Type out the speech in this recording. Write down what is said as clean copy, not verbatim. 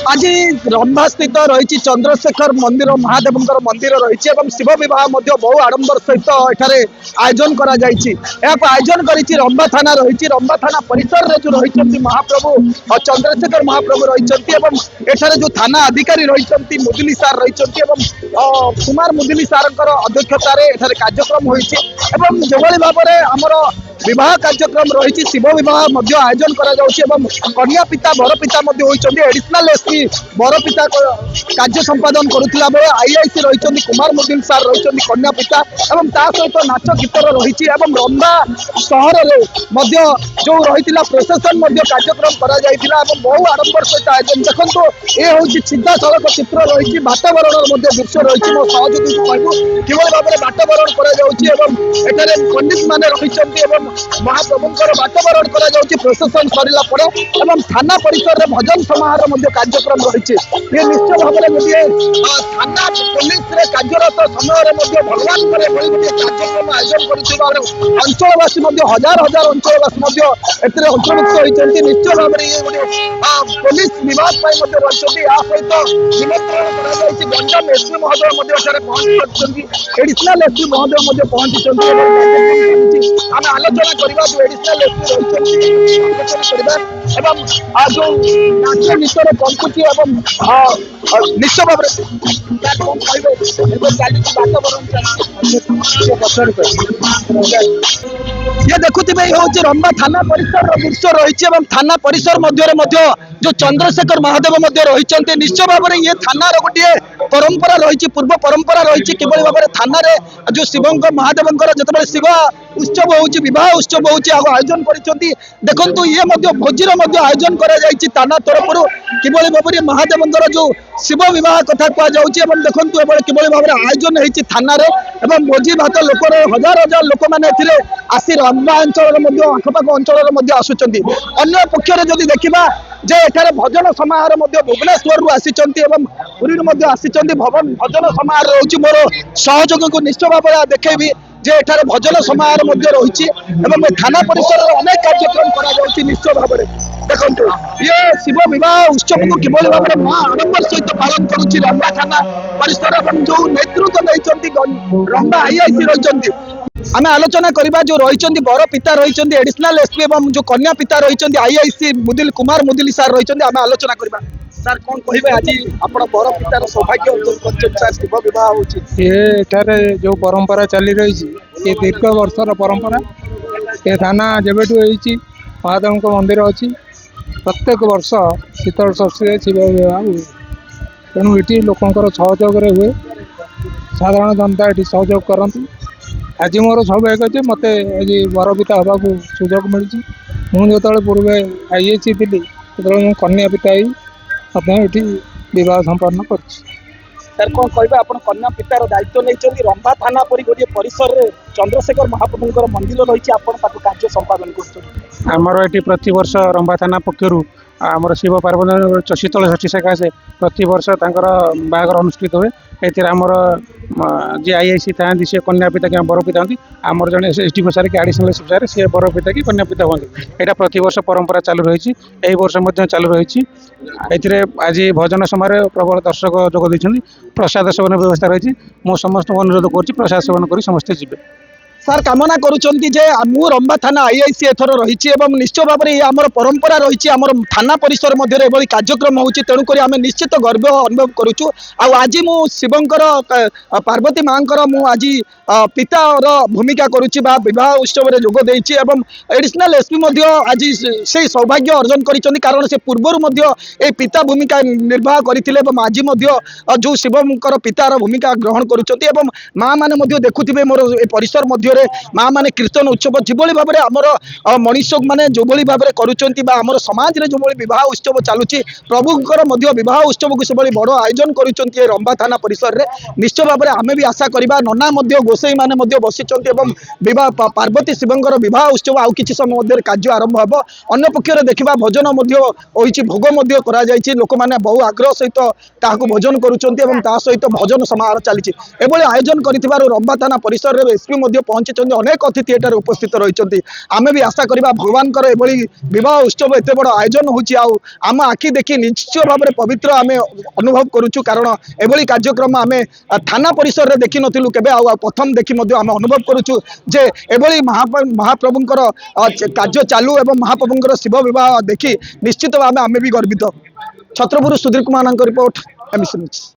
आज रंभा स्थित रही चंद्रशेखर मंदिर महादेव मंदिर रही शिव विवाह बहु आडंबर सहित एठारे आयोजन कर आयोजन कर रंभा थाना रही रंभा थाना परिसर में जो रही महाप्रभु और चंद्रशेखर महाप्रभु रही एठारे जो थाना अधिकारी रही मुदुली सार रही कुमार मुदुली सार अध्यक्षतार कार्यक्रम होती जो भाव में आमर विवाह कार्यक्रम रही शिव विवाह आयोजन कन्या पिता बर पिता होती एडिशनल एसपी बर पिता कार्य संपादन करुला बेले आईआईसी रही कुमार मुदुल सार रही कन्या पिता और सहित नाच गीत रही रंभा सहर में जो रही प्रोसेसन कार्यक्रम कर बहु आडंबर सहित आयोजन देखो ये हूँ सीधा सड़क चित्र रही वातावरण दृश्य रही मो सहयोगी कहूँ कि भाव में वातावरण कर पंडित मान रही महाप्रभुंर वातावरण कर प्रोसेसन सरला थाना परिसर में भजन समारोह कार्यक्रम रही ये निश्चित भाव में गोटे थाना पुलिस कार्यरत समय भगवान कार्यक्रम आयोजन करंचलवासी हजार हजार अंचलवासी अंतर्भुक्त होती निश्चित भाव में ये गोटे पुलिस विभाग रही सहित निमंत्रण गंजाम एसपी महोदय पहुंची एडिशनल एसपी महोदय पहुंची आम आलोचना करवा जो एडिशनल एसपी रही जो नाच गीतर कंपुची निश्चय भाव ये देखुवे हूँ रंभा थाना परिसर दृश्य रही थाना परिसर मध्य जो चंद्रशेखर महादेव रही निश्चय भाव में ये थाना गोटे परंपरा रही पूर्व परंपरा रही कि भाव में थाना जो शिव महादेव जो शिव उत्सव होवाह उत्सव हो आयोजन कर देखो ये भोजीर आयोजन थाना तरफ कि भाव में महादेव जो शिव विवाह कथा कहुँ देखो कि भाव में आयोजन होती थाना भोजी भात लोक हजार हजार लोक मैंने आसी रंभा अंचल आखपाख अंचल आसुच्च अन्य पक्षर जदि देखा जे एठारे भजन समारोह भुवनेश्वर आसी पुरी आसी भजन समारोह रोचे मोर सहयोगी को निश्चय भाव में देखेबी जे एठारे भजन समारोह रही थाना परिसर में अनेक कार्यक्रम कर निश्चय भाव में देखो ये शिव विवाह उत्सव को किभली भाव में महा आडंबर सहित पालन करुच्ची रंभा थाना परिसर जो नेतृत्व नहीं रंभा आईआईसी रही आम आलोचना करवा जो रही बर पिता रही एडिशनल एसपी जो कन्या पिता रही आईआईसी मुदुल कुमार मुदुली सार रही आम आलोचना करवा सर कौन कहे आज आप बर पितार सौभाग्य अर्जन कर शिव विवाह होठारे जो परंपरा चली रही ये दीर्घ वर्षर परंपरा ये थाना जब महादेव मंदिर अच्छी प्रत्येक वर्ष शीतल षष्ठी शिव विवाह हुए तेणु ये लोकंर सहयोग हुए साधारण जनता ये सहयोग करती आज मोर सौभाग्य अच्छे मत आज बर पिता हवा को सुजोग मिली मुझे पूर्व आईएसी थी जो कन्या पिता ये बह संपन्न कर सर कौन कह आप कन्या पितार दायित्व नहीं रंभा थाना परी गोटे परिसर में चंद्रशेखर महाप्रभुंर मंदिर रही कार्य संपादन करमर ये प्रति वर्ष रंभा थाना पक्षर आमर शिव पार्वती शीतल षष्ठी सकाशे प्रति वर्ष बाहागर अनुष्ठित हुए एमर जी आईआईसी था सी कन्या पिता कि बर पिता होती आमर जड़े एसडी सारे कि आडिशनल एसपी सारे सी बर पिता कि कन्या पिता होती यहाँ प्रति वर्ष परंपरा चालू रही वर्ष चालू रही आज भजन समय प्रबल दर्शक जोग देते प्रसाद सेवन व्यवस्था रही मो समस्त अनुरोध कर प्रसाद सेवन कर समस्ते जी सर कामना करूँ रंभा थाना आईआईसी एथर रही निश्चय भाव में आम परंपरा रही आम थाना परिसर मध्य कार्यक्रम होती तेणुक आम निश्चित गर्व अनुभव करुचु आज मु शिवंकर पार्वती माँ आज पितार भूमिका करुच्ची विवाह उत्सव में जोग देती एडिशनल एसपी आज से सौभाग्य अर्जन कर कारण से पूर्वर ये पिता भूमिका निर्वाह करते आज जो शिवंकर पितार भूमिका ग्रहण करुँच माँ मैंने देखुवे मोर परिसर मध्य माँ मैंने कीर्तन उत्सव जो भाव में आमर मनुष्य मैंने जो भाव में कर समाज में जो विवाह उत्सव चलुची प्रभुंर विवाह उत्सव को सब बड़ आयोजन कर रंभा थाना परिसर में निश्चय भाव में आम भी आशा करवा नना गोसाई मैंने बसी पार्वती शिवंकर विवाह उत्सव आउ कि समय कार्य आरंभ हो अन्न पक्ष देखा भजन भोग लोक मैंने बहु आग्रह सहित भोजन करुँच सहित भजन समारोह चली आयोजन कर रंभा थाना परिसर में एसपी पहुंच ପହଞ୍ଚିଛନ୍ତି, ଅନେକ ଅତିଥି ଏଠାରେ ଉପସ୍ଥିତ ରହିଛନ୍ତି। ଆମେ ବି ଆଶା କରିବା ଭଗବାନଙ୍କର ଏଭଳି ବିବାହ ଉତ୍ସବ ଏତେ ବଡ଼ ଆୟୋଜନ ହେଉଛି, ଆଉ ଆମ ଆଖି ଦେଖି ନିଶ୍ଚୟ ଭାବରେ ପବିତ୍ର ଆମେ ଅନୁଭବ କରୁଛୁ। କାରଣ ଏଭଳି କାର୍ଯ୍ୟକ୍ରମ ଆମେ ଥାନା ପରିସରରେ ଦେଖିନଥିଲୁ କେବେ, ଆଉ ପ୍ରଥମ ଦେଖି ମଧ୍ୟ ଆମେ ଅନୁଭବ କରୁଛୁ ଯେ ଏଭଳି ମହାପ୍ରଭୁଙ୍କର କାର୍ଯ୍ୟ ଚାଲୁ ଏବଂ ମହାପ୍ରଭୁଙ୍କର ଶିବ ବିବାହ ଦେଖି ନିଶ୍ଚିତ ଭାବେ ଆମେ ବି ଗର୍ବିତ। ଛତ୍ରପୁର ସୁଧୀର କୁମାରଙ୍କ ରିପୋର୍ଟ, ଏମ୍ବିସି ନ୍ୟୁଜ୍।